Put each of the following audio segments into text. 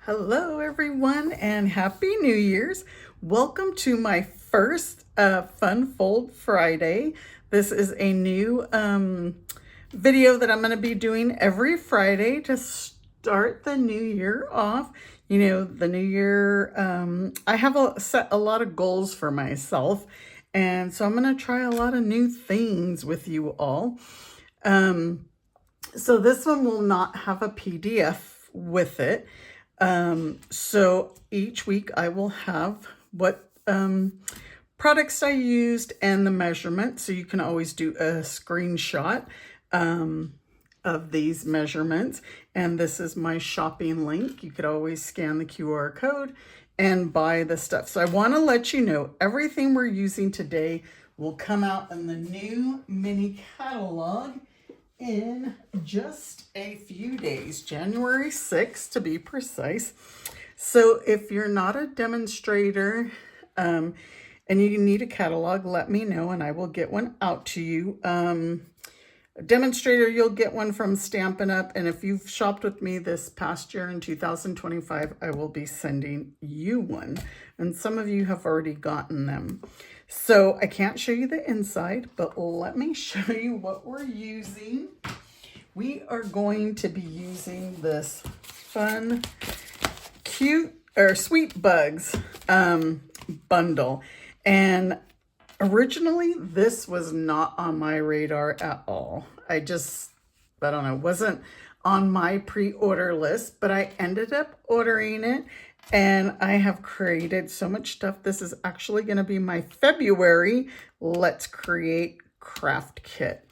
Hello everyone and Happy New Year's. Welcome to my first Fun Fold Friday. This is a new video that I'm going to be doing every Friday to start the new year off. You know, the new year, I have set a lot of goals for myself, and so I'm going to try a lot of new things with you all. So this one will not have a PDF with it. So each week I will have what products I used and the measurement. So you can always do a screenshot of these measurements. And this is my shopping link. You could always scan the QR code and buy the stuff. So I want to let you know everything we're using today will come out in the new mini catalog in just a few days, January 6th to be precise. So if you're not a demonstrator and you need a catalog, let me know and I will get one out to you. A demonstrator, you'll get one from Stampin' Up! And if you've shopped with me this past year in 2025, I will be sending you one. And some of you have already gotten them. So I can't show you the inside, but let me show you what we're using. We are going to be using this fun, cute, or Sweet Bugs bundle. And originally, this was not on my radar at all. I don't know, wasn't on my pre-order list, but I ended up ordering it. And I have created so much stuff. This is actually going to be my February Let's Create craft kit.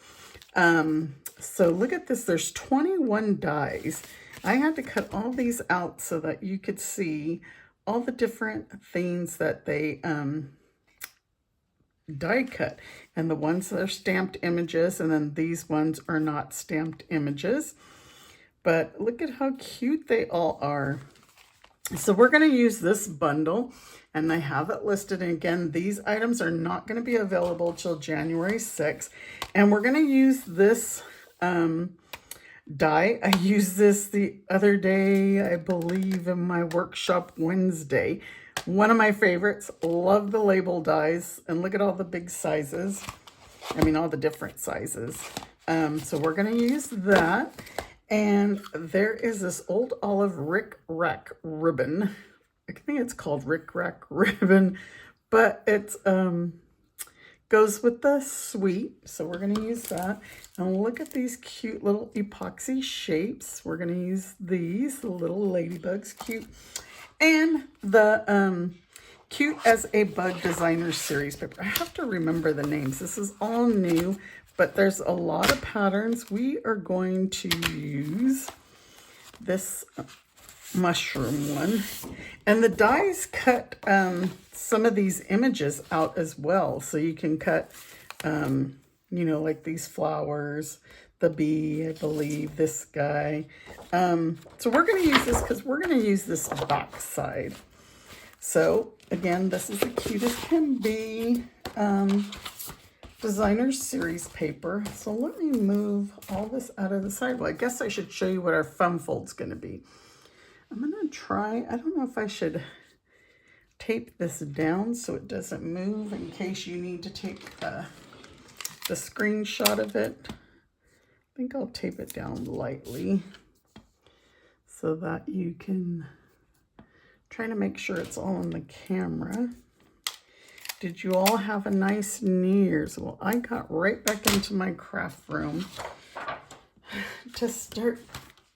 So look at this. There's 21 dies. I had to cut all these out so that you could see all the different things that they die cut. And the ones that are stamped images, and then these ones are not stamped images. But look at how cute they all are. So we're going to use this bundle, and I have it listed. And again, these items are not going to be available till January 6th. And we're going to use this die. I used this the other day, I believe, in my workshop Wednesday. One of my favorites. Love the label dies. And look at all the big sizes. I mean, all the different sizes. So we're going to use that. And there is this old olive Rick Rack ribbon. I think it's called Rick Rack ribbon, but it's goes with the sweet. So we're going to use that. And look at these cute little epoxy shapes. We're going to use these, the little ladybugs, cute. And the Cute as a Bug Designer Series paper. I have to remember the names. This is all new. But there's a lot of patterns. We are going to use this mushroom one. And the dies cut some of these images out as well. So you can cut, you know, like these flowers, the bee, I believe, this guy. So we're going to use this because we're going to use this back side. So again, this is the cute as can be. Designer series paper. So let me move all this out of the side. Well, I guess I should show you what our fun fold's going to be. I'm going to try, I don't know if I should tape this down so it doesn't move in case you need to take the screenshot of it. I think I'll tape it down lightly so that you can try to make sure it's all on the camera. Did you all have a nice New Year's? Well, I got right back into my craft room to start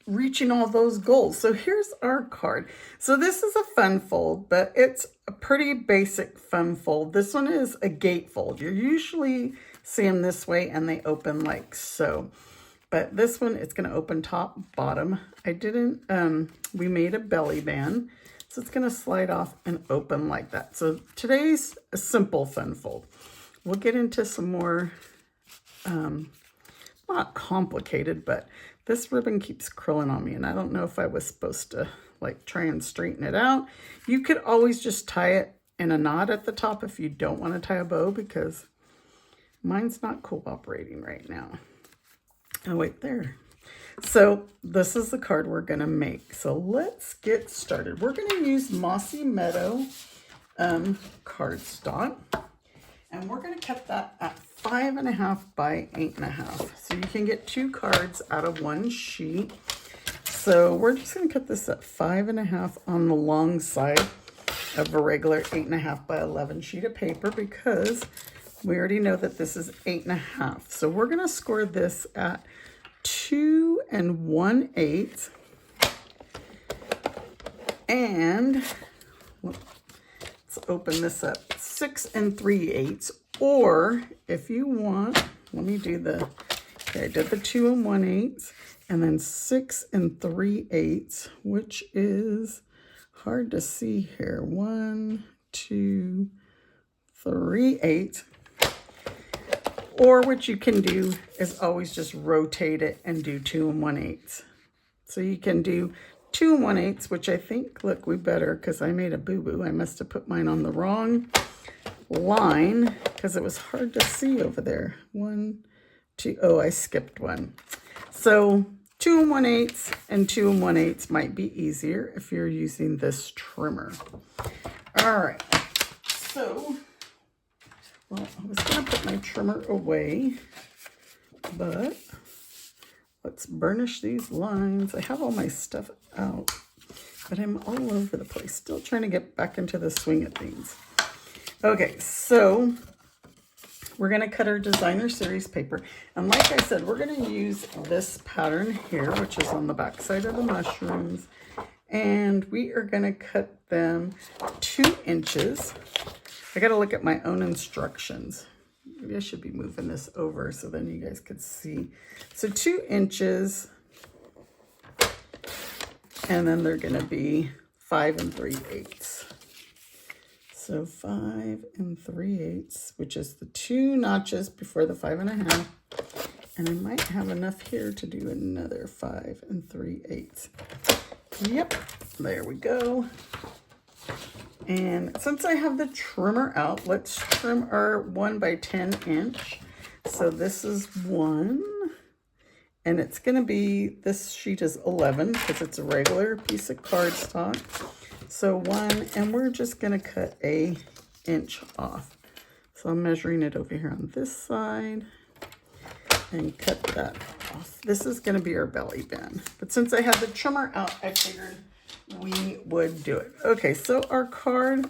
reaching all those goals. So here's our card. So this is a fun fold, but it's a pretty basic fun fold. This one is a gatefold. You usually see them this way and they open like so. But this one, it's going to open top, bottom. I didn't, we made a belly band. So it's going to slide off and open like that. So today's a simple fun fold. We'll get into some more, not complicated, but this ribbon keeps curling on me. And I don't know if I was supposed to like try and straighten it out. You could always just tie it in a knot at the top if you don't want to tie a bow, because mine's not cooperating right now. Oh, wait, there. So this is the card we're going to make. So let's get started. We're going to use Mossy Meadow cardstock. And we're going to cut that at 5.5 by 8.5. So you can get 2 cards out of 1 sheet. So we're just going to cut this at 5.5 on the long side of a regular 8.5 by 11 sheet of paper, because we already know that this is 8.5. So we're going to score this at 2 1/8. And let's open this up, 6 3/8. Or if you want, let me do the, okay, I did the 2 1/8 and then 6 3/8, which is hard to see here. 1 2 3/8. Or what you can do is always just rotate it and do 2 1/8. So you can do 2 1/8, which I think, look, we better, because I made a boo-boo. I must have put mine on the wrong line because it was hard to see over there. 1 2, oh, I skipped one. So 2 1/8 and 2 1/8 might be easier if you're using this trimmer. All right, so, well, I was going to put my trimmer away, but let's burnish these lines. I have all my stuff out, but I'm all over the place, still trying to get back into the swing of things. Okay, so we're going to cut our designer series paper. And like I said, we're going to use this pattern here, which is on the back side of the mushrooms. And we are going to cut them 2 inches. I got to look at my own instructions. Maybe I should be moving this over so then you guys could see. So 2 inches. And then they're going to be 5 3/8. So 5 3/8, which is the 2 notches before the 5.5. And I might have enough here to do another 5 3/8. Yep, there we go. And since I have the trimmer out, let's trim our 1 by 10 inch. So this is 1. And it's going to be, this sheet is 11 because it's a regular piece of cardstock. So 1, and we're just going to cut a inch off. So I'm measuring it over here on this side and cut that off. This is going to be our belly band. But since I have the trimmer out, I figured we would do it. Okay, so our card,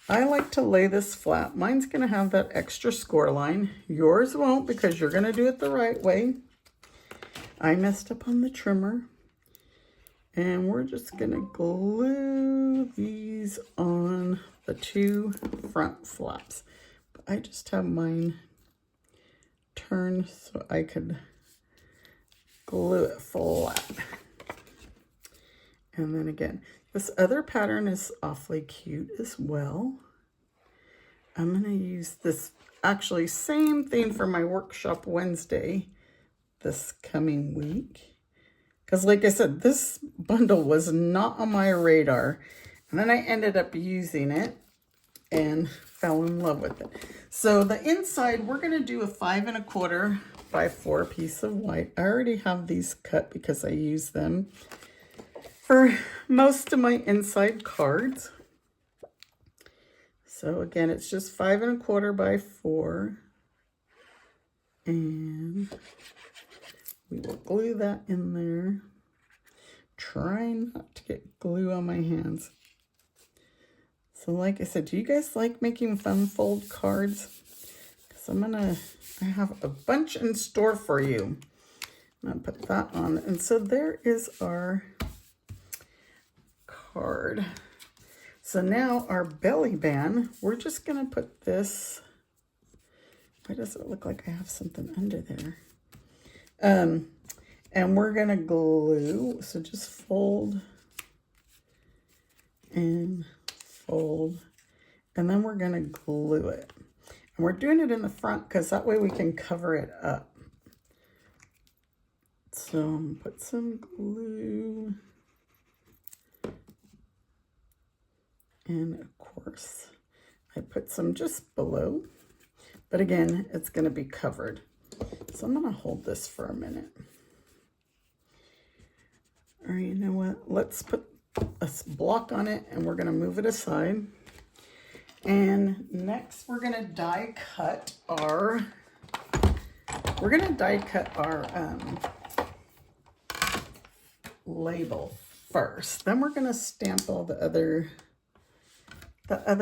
I like to lay this flat. Mine's going to have that extra score line. Yours won't, because you're going to do it the right way. I messed up on the trimmer. And we're just going to glue these on the 2 front flaps. But I just have mine turned so I could glue it flat. And then again, this other pattern is awfully cute as well. I'm going to use this, actually, same thing for my workshop Wednesday this coming week. Because like I said, this bundle was not on my radar. And then I ended up using it and fell in love with it. So the inside, we're going to do a 5 1/4 by 4 piece of white. I already have these cut because I use them for most of my inside cards. So again, it's just 5 1/4 by 4. And we will glue that in there. Trying not to get glue on my hands. So like I said, do you guys like making fun fold cards? Because I have a bunch in store for you. I'm going to put that on. And so there is our card. So now our belly band, we're just going to put this. Why does it look like I have something under there? And we're going to glue. So just fold and fold. And then we're going to glue it. And we're doing it in the front because that way we can cover it up. So put some glue. And of course, I put some just below. But again, it's going to be covered. So I'm going to hold this for a minute. All right, you know what? Let's put a block on it and we're going to move it aside. And next we're going to die cut our label first. Then we're going to stamp all the other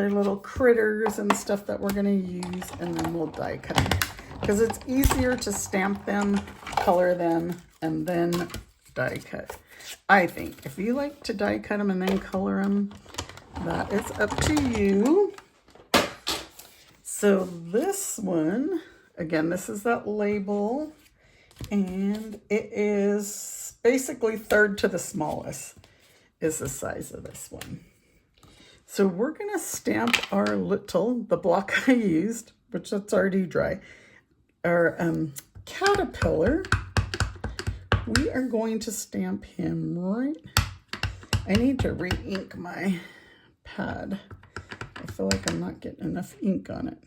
little critters and stuff that we're going to use, and then we'll die cut them. Because it's easier to stamp them, color them, and then die cut. I think if you like to die cut them and then color them, that is up to you. So this one, again, this is that label, and it is basically third to the smallest is the size of this one. So we're going to stamp the block I used, which that's already dry, our caterpillar. We are going to stamp him right. I need to re-ink my pad. I feel like I'm not getting enough ink on it.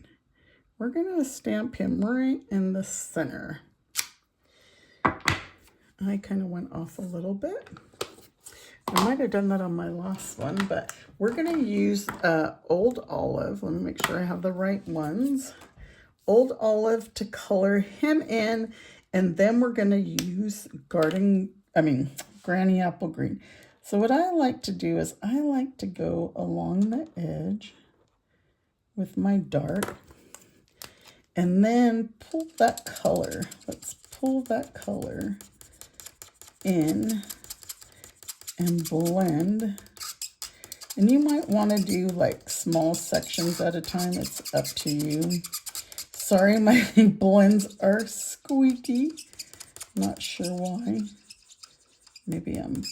We're going to stamp him right in the center. I kind of went off a little bit. I might have done that on my last one, but we're going to use Old Olive. Let me make sure I have the right ones. Old Olive to color him in, and then we're going to use Granny Apple Green. So what I like to do is I like to go along the edge with my dark and then pull that color. Let's pull that color in and blend. And you might want to do like small sections at a time. It's up to you. Sorry, my blends are squeaky. Not sure why. Maybe I'm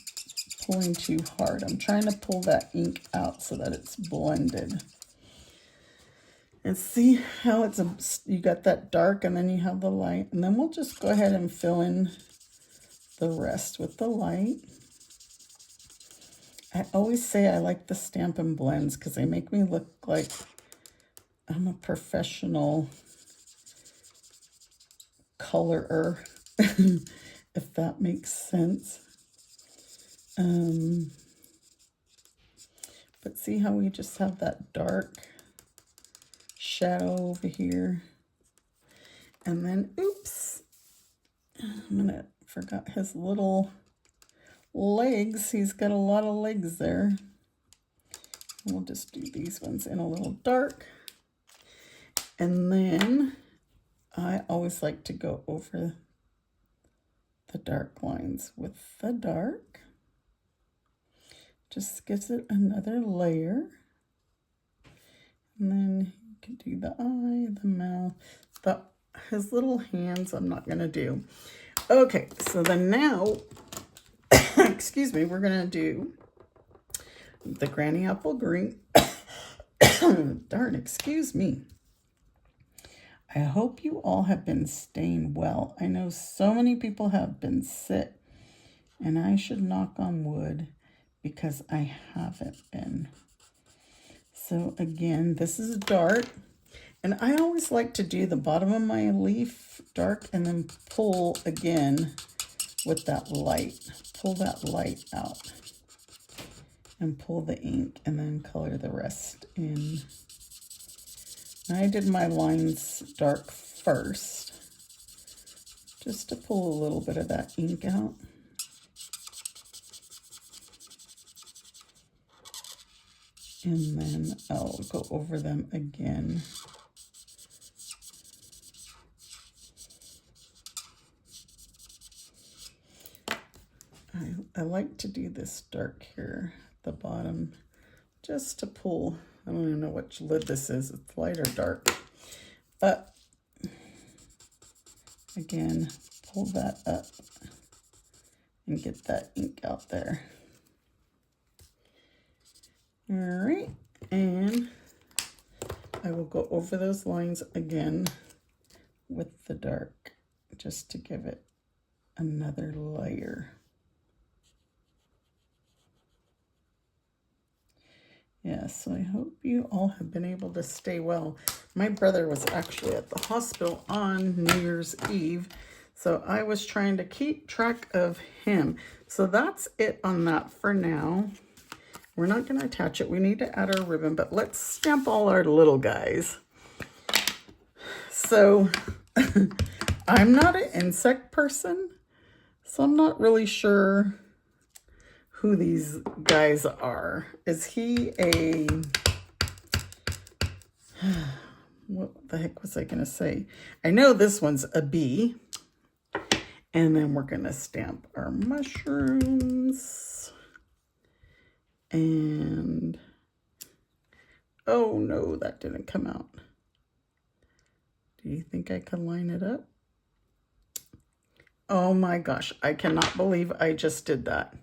pulling too hard. I'm trying to pull that ink out so that it's blended. And see how you got that dark and then you have the light. And then we'll just go ahead and fill in the rest with the light. I always say I like the Stampin' blends because they make me look like I'm a professional colorer, if that makes sense. But see how we just have that dark shadow over here. And then, oops, forgot his little legs. He's got a lot of legs there. We'll just do these ones in a little dark. And then I always like to go over the dark lines with the dark. Just gives it another layer. And then you can do the eye, the mouth, his little hands I'm not going to do. Okay, so then now, excuse me, we're going to do the Granny Apple Green. Darn, excuse me. I hope you all have been staying well. I know so many people have been sick, and I should knock on wood because I haven't been. So again, this is dark, and I always like to do the bottom of my leaf dark and then pull again with that light. Pull that light out and pull the ink and then color the rest in. I did my lines dark first, just to pull a little bit of that ink out. And then I'll go over them again. I like to do this dark here at the bottom, just to pull. I don't even know which lid this is. It's light or dark. But again, pull that up and get that ink out there. All right, and I will go over those lines again with the dark just to give it another layer. Yeah, so I hope you all have been able to stay well. My brother was actually at the hospital on New Year's Eve, So I was trying to keep track of him. So that's it on that for now. We're not going to attach it. We need to add our ribbon, but let's stamp all our little guys. So I'm not an insect person, so I'm not really sure who these guys are. Is he a... What the heck was I going to say? I know this one's a bee. And then we're going to stamp our mushrooms. And, oh no, that didn't come out. Do you think I can line it up? Oh my gosh, I cannot believe I just did that.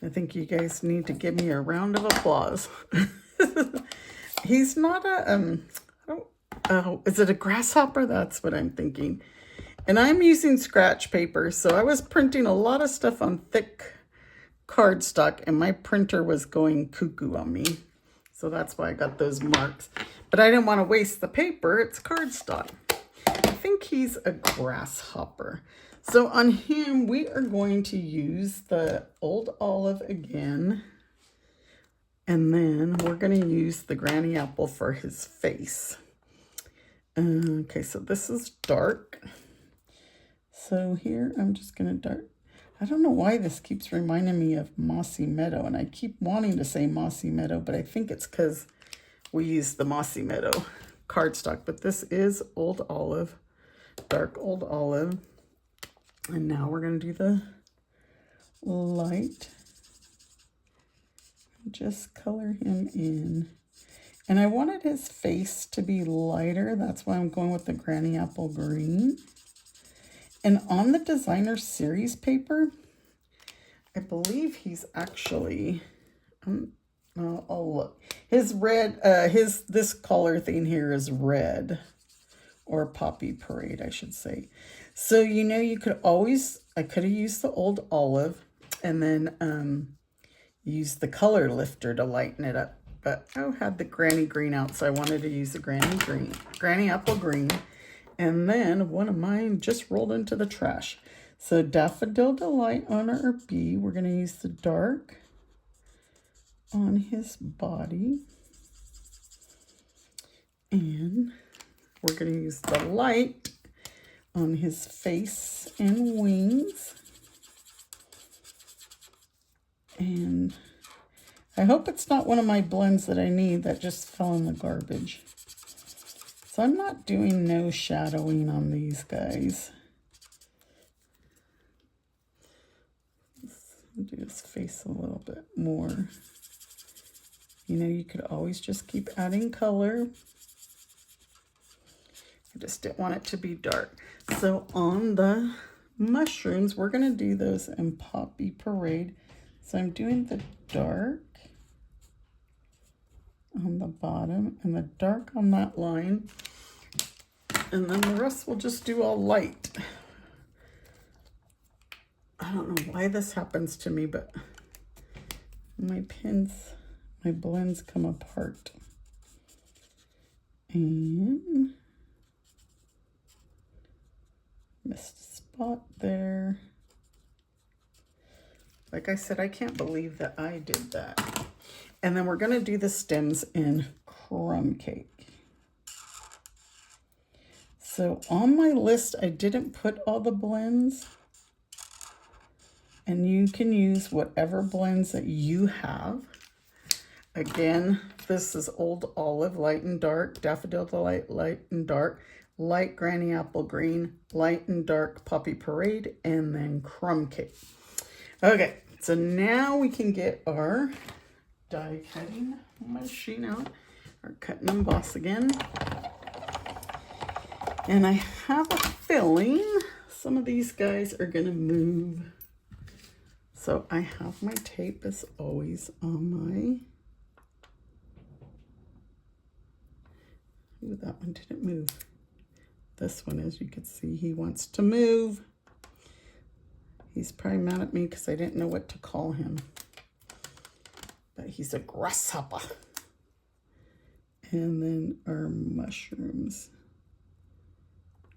I think you guys need to give me a round of applause. He's not a, is it a grasshopper? That's what I'm thinking. And I'm using scratch paper, so I was printing a lot of stuff on thick cardstock, and my printer was going cuckoo on me. So that's why I got those marks. But I didn't want to waste the paper. It's cardstock. I think he's a grasshopper. So on him, we are going to use the Old Olive again. And then we're going to use the Granny Apple for his face. Okay, so this is dark. So here, I'm just going to I don't know why this keeps reminding me of Mossy Meadow, and I keep wanting to say Mossy Meadow, but I think it's because we use the Mossy Meadow cardstock. But this is Old Olive, dark Old Olive. And now we're going to do the light. Just color him in. And I wanted his face to be lighter. That's why I'm going with the Granny Apple Green. And on the designer series paper, I believe he's actually, I'll look. His red, this color thing here is red, or Poppy Parade, I should say. So, you know, you could always, I could have used the Old Olive and then use the color lifter to lighten it up. But I had the Granny Green out, so I wanted to use the Granny Apple Green. And then one of mine just rolled into the trash. So Daffodil Delight on our bee. We're going to use the dark on his body. And we're going to use the light on his face and wings. And I hope it's not one of my blends that I need that just fell in the garbage. So I'm not doing no shadowing on these guys. Let's do his face a little bit more. You know, you could always just keep adding color. I just didn't want it to be dark. So on the mushrooms, we're going to do those in Poppy Parade. So I'm doing the dark on the bottom and the dark on that line, and then the rest we'll just do all light. I don't know why this happens to me, but my blends come apart. And missed a spot there. Like I said, I can't believe that I did that. And then we're going to do the stems in Crumb Cake. So on my list, I didn't put all the blends. And you can use whatever blends that you have. Again, this is Old Olive, light and dark, Daffodil Delight, light and dark, light Granny Apple Green, light and dark Poppy Parade, and then Crumb Cake. Okay, so now we can get our die cutting machine out, or cut and emboss again. And I have a feeling some of these guys are going to move. So I have my tape as always on my... Ooh, that one didn't move. This one, as you can see, he wants to move. He's probably mad at me because I didn't know what to call him. But he's a grasshopper. And then our mushrooms.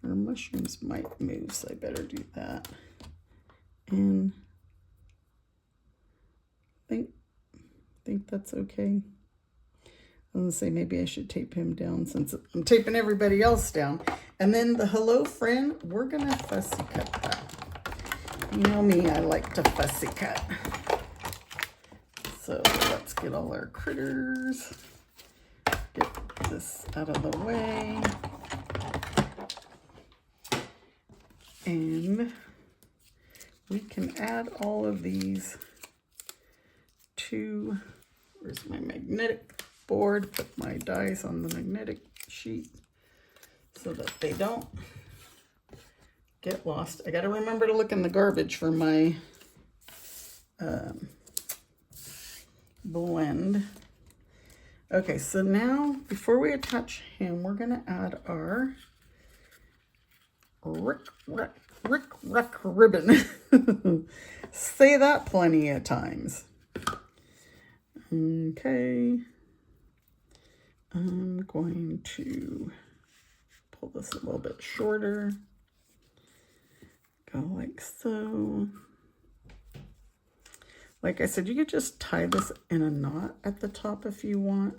Our mushrooms might move, so I better do that. And I think that's okay. I was gonna say maybe I should tape him down since I'm taping everybody else down. And then the hello friend, we're gonna fussy cut that. You know me, I like to fussy cut. So let's get all our critters. Get this out of the way. And we can add all of these to, where's my magnetic board? Put my dies on the magnetic sheet so that they don't get lost. I got to remember to look in the garbage for my blend. Okay, so now before we attach him, we're going to add our Rick ribbon. Say that plenty of times. Okay. I'm going to pull this a little bit shorter. Go like so. Like I said, you could just tie this in a knot at the top if you want.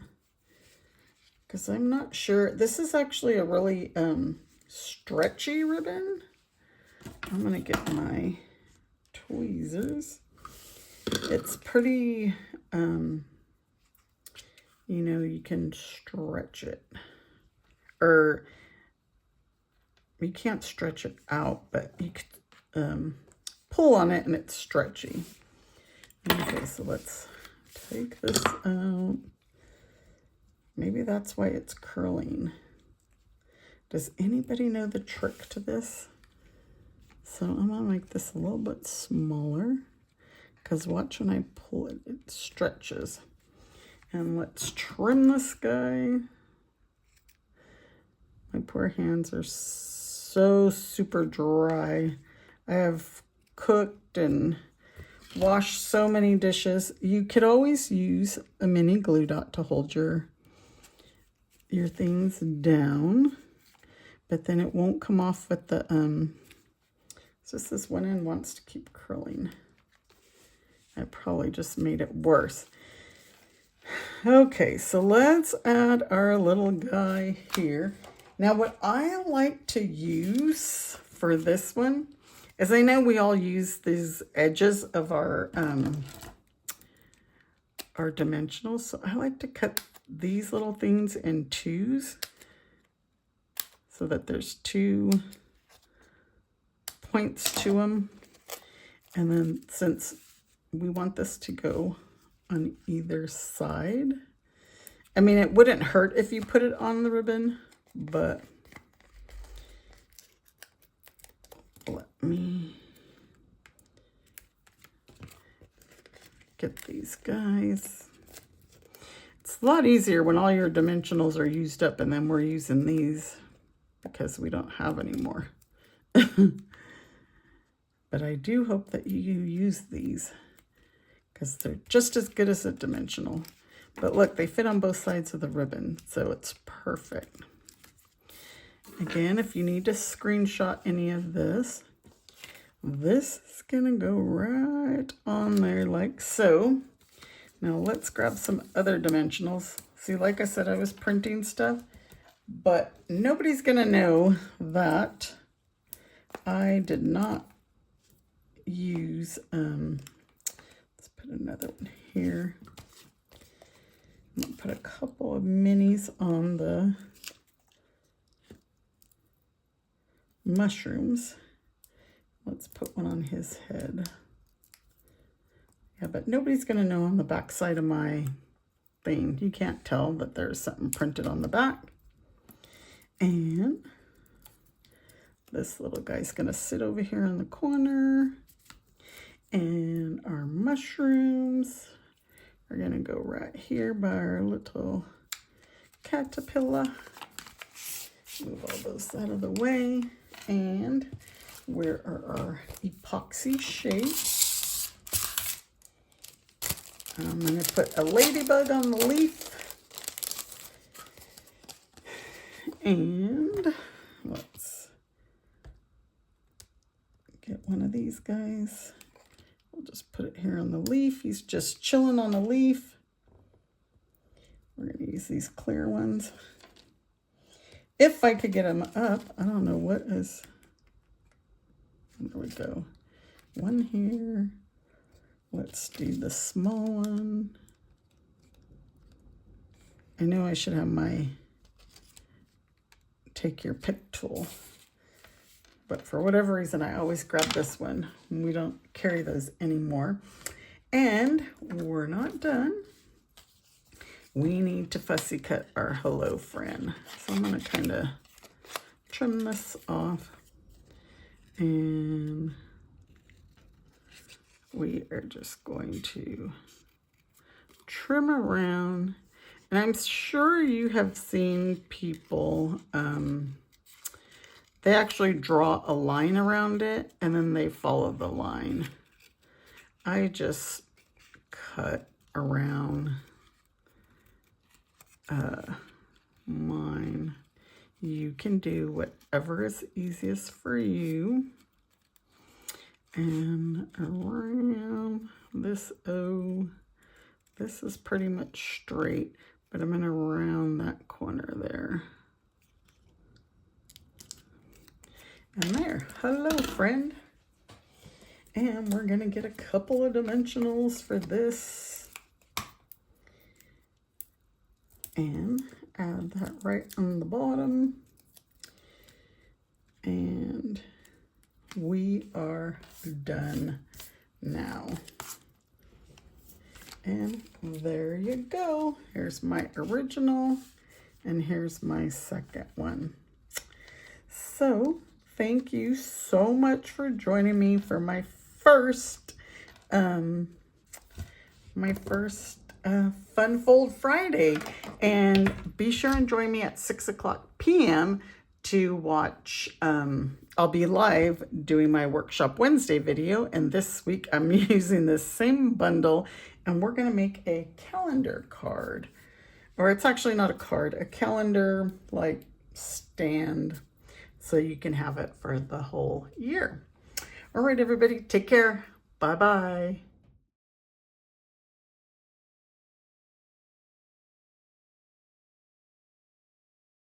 Because I'm not sure. This is actually a really stretchy ribbon. I'm going to get my tweezers. It's pretty, you know, you can stretch it. Or you can't stretch it out, but you could pull on it and it's stretchy. Okay, so let's take this out. Maybe that's why it's curling. Does anybody know the trick to this? So I'm gonna make this a little bit smaller because watch when I pull it, it stretches. And let's trim this guy. My poor hands are so super dry. I have cooked and washed so many dishes. You could always use a mini glue dot to hold your things down, but then it won't come off with the it's just this one end wants to keep curling. I probably just made it worse. Okay, so let's add our little guy here. Now what I like to use for this one is, I know we all use these edges of our dimensionals, so I like to cut these little things in twos so that there's 2 points to them. And then since we want this to go on either side, I mean, it wouldn't hurt if you put it on the ribbon, but let me get these guys. It's a lot easier when all your dimensionals are used up and then we're using these because we don't have any more. But I do hope that you use these because they're just as good as a dimensional. But look, they fit on both sides of the ribbon, so it's perfect. Again, if you need to screenshot any of this, this is gonna go right on there like so. Now let's grab some other dimensionals. See, like I said, I was printing stuff, but nobody's gonna know that I did not use, let's put another one here. I'm gonna put a couple of minis on the mushrooms. Let's put one on his head. Yeah, but nobody's gonna know on the back side of my thing. You can't tell that there's something printed on the back. And this little guy's gonna sit over here in the corner. And our mushrooms are gonna go right here by our little caterpillar. Move all those out of the way. And where are our epoxy shapes? I'm gonna put a ladybug on the leaf. And let's get one of these guys. We'll just put it here on the leaf. He's just chilling on the leaf. We're going to use these clear ones. If I could get him up, I don't know what is. There we go. One here. Let's do the small one. I know I should have my take your pick tool, but for whatever reason, I always grab this one. We don't carry those anymore. And we're not done. We need to fussy cut our hello friend. So I'm going to kind of trim this off. And we are just going to trim around. And I'm sure you have seen people, they actually draw a line around it and then they follow the line. I just cut around mine. You can do whatever is easiest for you. And around this O, this is pretty much straight, but I'm going to round that corner there. And there, hello friend. And we're going to get a couple of dimensionals for this. And add that right on the bottom. And we are done now. And there you go. Here's my original and here's my second one. So thank you so much for joining me for my first Fun Fold Friday. And be sure and join me at 6:00 p.m. to watch. I'll be live doing my Workshop Wednesday video, and this week I'm using this same bundle, and we're going to make a calendar card. Or it's actually not a card, a calendar like stand, so you can have it for the whole year. All right, everybody, take care. Bye-bye.